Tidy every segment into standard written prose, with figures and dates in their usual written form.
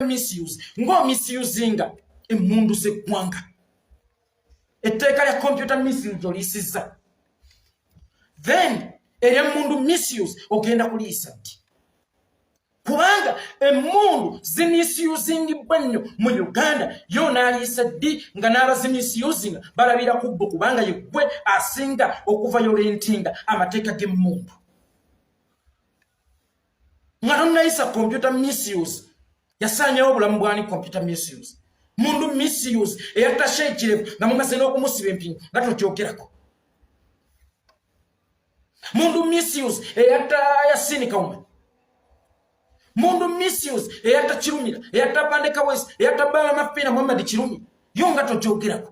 misuse ngo misusinga emundu seggwanga etteeka lya computer misuse olisiza then emundu misuse ogenda kuliisa ddi kubanga emundu zimisusinga nnyo mu Uganda yo n'aliisa ddi nga n'abazimisusinga balabira kubbo kubanga yegwe asinga okuvayolentinga amateeka g'emmundu nga tonayisa computer misuse yasanyawo obulamu bwani computer misuse mundu misuse eyatasha ekirevu nga mumaze n'okumusiba empingu nga tokyogerako mundu misuse eyatayasinika woman mundu misuse eyatachirumira eyatabandeka wesi eyatabala mafina Muhammad Kirumi yo nga tokyogerako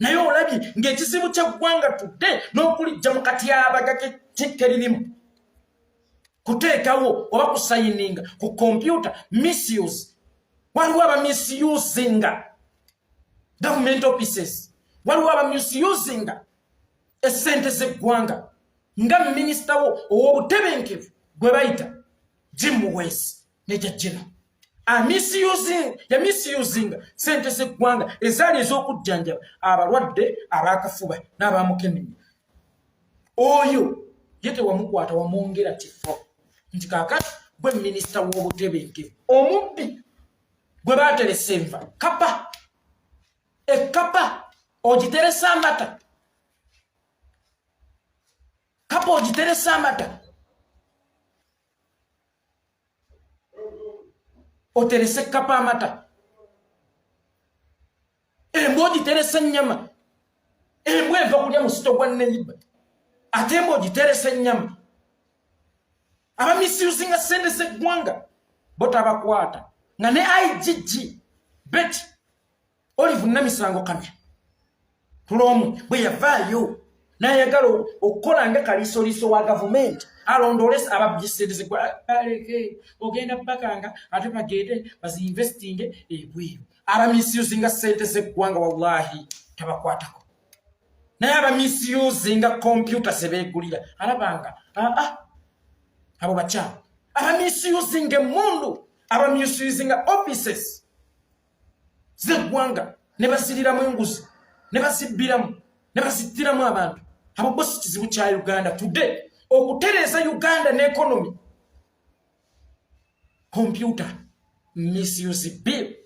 naye olabye ng'ekizibu ky'eggwanga tudde n'okulijja mu katyabaga k'eririmu kuteekawo oba kusayininga ku computer misuse waliwo abamisusinga government offices waliwo abamisusinga essente z'eggwanga nga minisita wo ow'obutebenkevu gwe bayita Jim West nejajjino yamisusinga sente z'eggwanga ezaali ez'okujjanjaba abalwadde abakafuba n'abamukenenya oyo ye tewamukwata wamwongera kifo nti kaakati gwe minisita w'obutebenkevu omubbi gwe baateresa enva kapa ekapa ogiteresa amata kapa ogiteresa amata oterese kapa amata embwa ogiteresa ennyama embwa eva kulya mu sito gwa neyiba ate embwa ogiteresa ennyama abamisusinga sente z'eggwanga bo tabakwata nga ne IGG Betty Olive Namisango kamya tulomu bwe yavaayo n'ayagala okukola nga kalisoliso wa gavumenti alondolesa ababisedeze aleke ogenda bakanga ate bagende bazinvestinge ebweru abamisusinga sente z'eggwanga wallahi tabakwatako naye abamisusinga computer sebeegulira alabanga abo bakyalo abamisusinga emundu abamisusinga offices z'eggwanga ne basiriramu enguzi ne basibbiramu ne basittiramu abantu abo bosi kizibu kya Uganda today okutereza Uganda ne economy computer misuse bill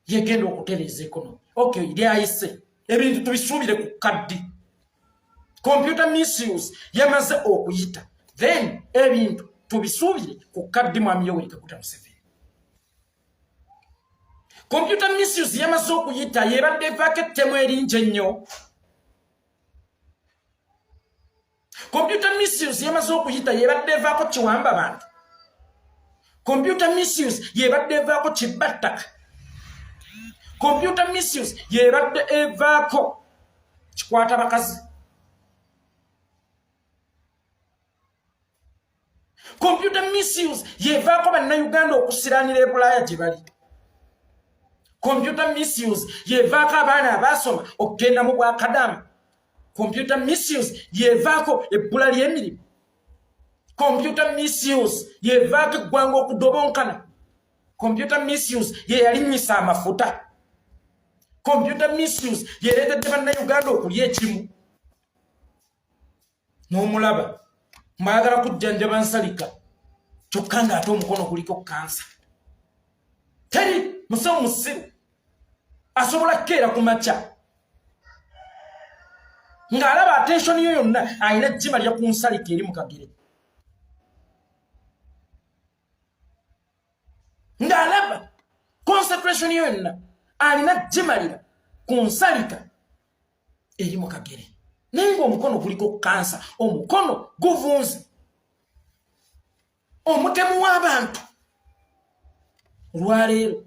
yegenda okutereza economy okay lyayise ebintu tubisuubire ku kaddi computer misuse yamaze okuyita then ebintu tubisuubire ku kaddi mwami Yoweri Kaguta Museveni computer misuse yamaze okuyita yebadde evaako ettemu eringi ennyo computer misuse yamaze okuyita yebadde evaako kiwamba bantu computer misuse yebadde evaako kibattaka computer misuse yebadde evaako kikwata bakazi computer misuse yevaako bannayuganda okusiraanira e Bulaaya gye bali computer misuse yevaako abaana abasoma okugenda mu bwakadamu computer misuse yevaako ebbula ly'emirimu computer misuse yevaako eggwanga okudobonkana computer misuse yeyalinyisa amafuta computer misuse yereetedde bannayuganda okulya ekimu n'omulaba mwagala kujjanjaba nsalika kyokka ng'ate omukono guliko kansa teri musawo musiru asobola kukeera ku makya ng'alaba attention yo yonna alina jjima lya ku nsalika eri mu kagere ng'alaba concentration yo yonna alina jjima lya ku nsalika eri mu kagere naye ng'omukono guliko kansa omukono guvunze omutemu w'abantu olwaleero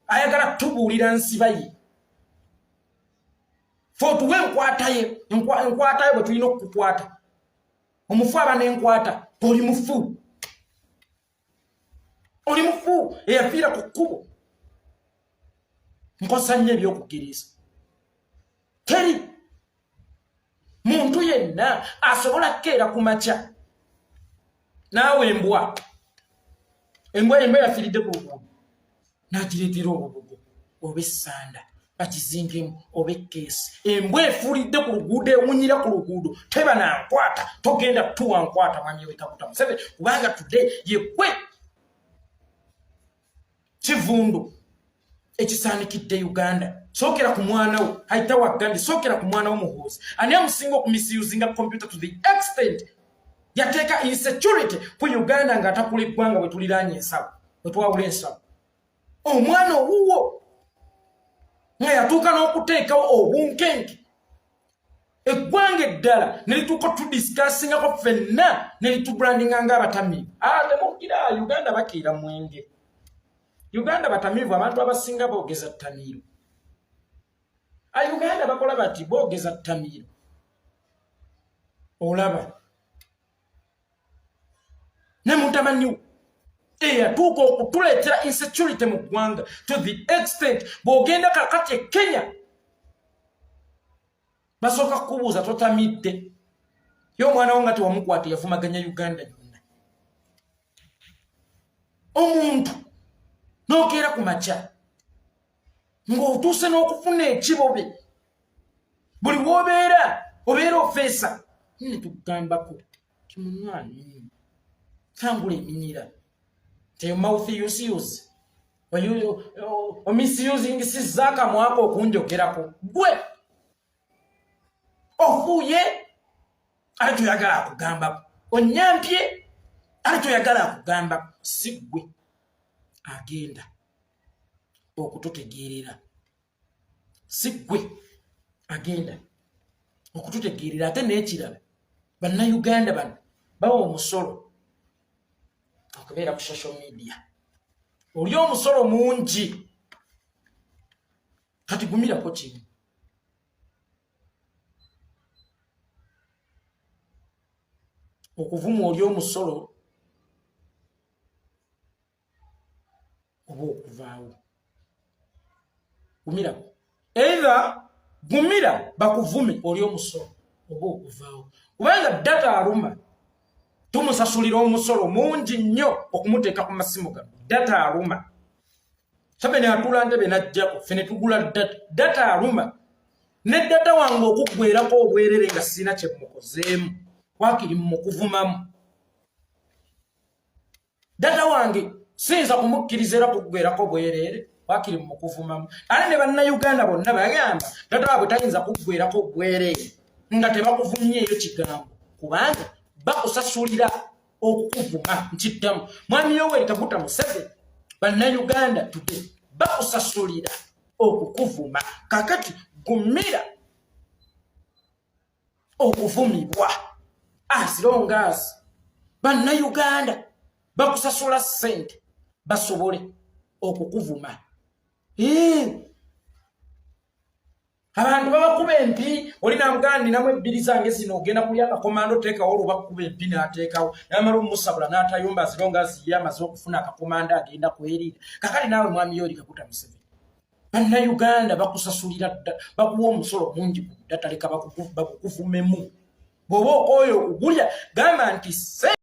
ayagala tubuulira nsiba ye fo tuwe enkwataye bwe tulina okukukwata omufu aba n'enkwata oli mufu eyafiira ku kkubo nkosa nnyo ebyokugiriisa teri muntu yenna asobola kukeera ku makya naawe embwa yafiiridde ku luguudo nagireetera obubugo oba essanda bakizingemu oba ekkeesi embwa efuulidde ku luguudo ewunyira ku luguudo teba nankwata togenda tuwankwata mwami wekaguta Museveni kubanga tudde yekwe kivundu ekisaanikidde Uganda sookera ku mwana wo ayita waggandi sookera ku mwana wo muhoozi ani amusinga okumisiyuzinga computer to the extent yateeka insecurity ku Uganda ng'atakula eggwanga bwe tuliraanye ensawo bwe twawula ensawo omwana owuwo nga yatuuka n'okuteekawo obunkenke eggwanga eddala ne lituuka tudisikaasingako ffenna ne litubrandinga ng'abatamiivu temukira Uganda bakiira mwenge Uganda batamiivu abantu abasinga boogeza ttamiiro Uganda bakola bati boogeza ttamiiro olaba ne mutamanyiwo eyatuuka okutuleetera insecurity mu ggwanga to the extent bw'ogenda kakati e Kenya basooka kukubuuza totamidde y'omwana wo nga tewamukwata yavumaganya Uganda yonna omuntu n'okeera ku makya ng'otuuse n'okufuna ekibobe buli w'obeera ofeesa ne tugambako kimunywanyi tangula eminyira teyo mouth use omisusing sizaakamwako okunjogerako gwe ofuuye ali toyagala akugambako onyampye ali toyagala akugambako si gwe agenda okututegeerera si gwe agenda okututegeerera ate n'ekirala bannayuganda bano bawa omusolo okubeera ku social media oli omusolo mungi kati gumirako kimu okuvuma oli omusolo oba okuvaawo gumirako either gumira bakuvume oli omusolo oba okuvaawo kubanga data aluma tumusasulira omusolo mungi nnyo okumuteeka ku masimu gano data aluma Museveni atula ndebe najjako fene tugula data aluma ne data wange okuggwerako obwerere nga sina kye mukozeemu wakiri mu kuvumamu data wange siyinza kumukkiriza era kuggwerako obwerere wakiri mu kuvumamu ate ne bannayuganda bonna bagamba data waabwe tayinza kuggwerako obwerere nga tebakuvumyeeyo kigambo kubanga bakusasulira okukuvuma nkiddamu mwami Yoweri Kaguta Museveni bannayuganda today bakusasulira okukuvuma kakati gumira okuvumibwa as long as bannayuganda bakusasula ssente basobole okukuvuma abantu babakuba empi olina mugandi namwe ebbiri zange zino ogenda kuli akakomando teekawo olubakuba empi n'ateekawo namala omusabula n'atayumba azilonga aziye amaze okufuna akakomando agenda kweriira kakati naawe mwami Yoweri Kaguta Museveni bannayuganda bakusasulira bakuwa omusolo mungi ku data leka bakukuvumemu bw'oba okooyo ogulya gamba nti